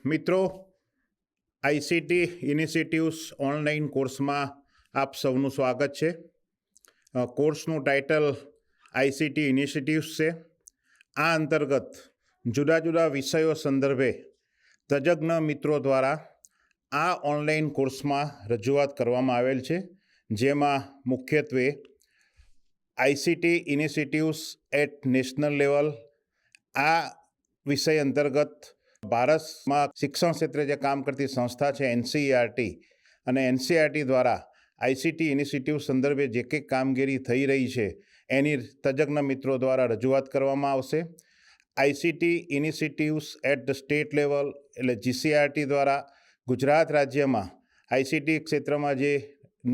મિત્રો, ICT initiatives online કોર્સમાં આપ સૌનું સ્વાગત છે. કોર્સનું ટાઇટલ આઈસીટી ઇનિશિયેટિવ્સ છે. આ અંતર્ગત જુદા જુદા વિષયો સંદર્ભે તજજ્ઞ મિત્રો દ્વારા આ ઓનલાઈન કોર્સમાં રજૂઆત કરવામાં આવેલ છે, જેમાં મુખ્યત્વે ICT initiatives at national level, આ વિષય અંતર્ગત ભારતમાં શિક્ષણ ક્ષેત્રે જે કામ કરતી સંસ્થા છે એનસીઈઆરટી, અને એનસીઈઆરટી દ્વારા આઈસીટી ઇનિશિયેટિવ સંદર્ભે જે કંઈ કામગીરી થઈ રહી છે એની તજજ્ઞ મિત્રો દ્વારા રજૂઆત કરવામાં આવશે. ICT initiatives at the state level એટલે જીસીઆરટી દ્વારા ગુજરાત રાજ્યમાં આઈસીટી ક્ષેત્રમાં જે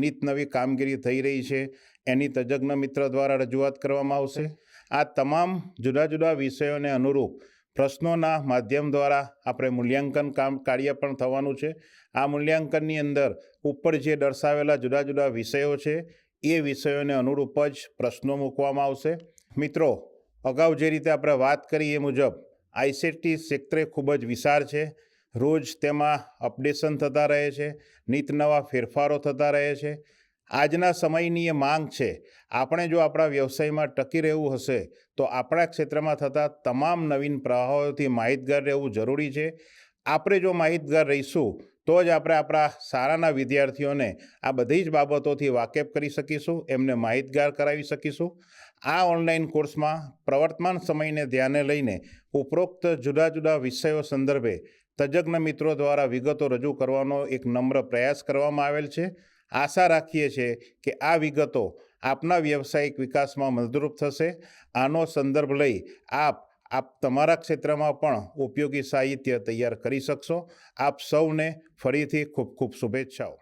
નિત નવી કામગીરી થઈ રહી છે એની તજજ્ઞ મિત્ર દ્વારા રજૂઆત કરવામાં આવશે. આ તમામ જુદા જુદા વિષયોને અનુરૂપ પ્રશ્નોના માધ્યમ દ્વારા આપણે મૂલ્યાંકન કાર્ય પણ થવાનું છે. આ મૂલ્યાંકનની અંદર ઉપર જે દર્શાવેલા જુદા જુદા વિષયો છે એ વિષયોને અનુરૂપ જ પ્રશ્નો મૂકવામાં આવશે. મિત્રો, અગાઉ જે રીતે આપણે વાત કરી એ મુજબ આઈસીટી ક્ષેત્રે ખૂબ જ વિશાળ છે. રોજ તેમાં અપડેશન થતા રહે છે, નિત નવા ફેરફારો થતા રહે છે. આજના સમયની એ માંગ છે. આપણે જો આપણા વ્યવસાયમાં ટકી રહેવું હશે તો આપણા ક્ષેત્રમાં થતા તમામ નવીન પ્રવાહોથી માહિતગાર રહેવું જરૂરી છે. આપણે જો માહિતગાર રહીશું તો જ આપણે આપણા શાળાના વિદ્યાર્થીઓને આ બધી જ બાબતોથી વાકેફ કરી શકીશું, એમને માહિતગાર કરાવી શકીશું. આ ઓનલાઈન કોર્સમાં પ્રવર્તમાન સમયને ધ્યાને લઈને ઉપરોક્ત જુદા જુદા વિષયો સંદર્ભે તજજ્ઞ મિત્રો દ્વારા વિગતો રજૂ કરવાનો એક નમ્ર પ્રયાસ કરવામાં આવેલ છે. આશા રાખીએ છીએ કે આ વિગતો આપના વ્યવસાયિક વિકાસમાં મદદરૂપ થશે. આનો સંદર્ભ લઈ આપ તમારા ક્ષેત્રમાં પણ ઉપયોગી સાહિત્ય તૈયાર કરી શકશો. આપ સૌને ફરીથી ખૂબ ખૂબ શુભેચ્છાઓ.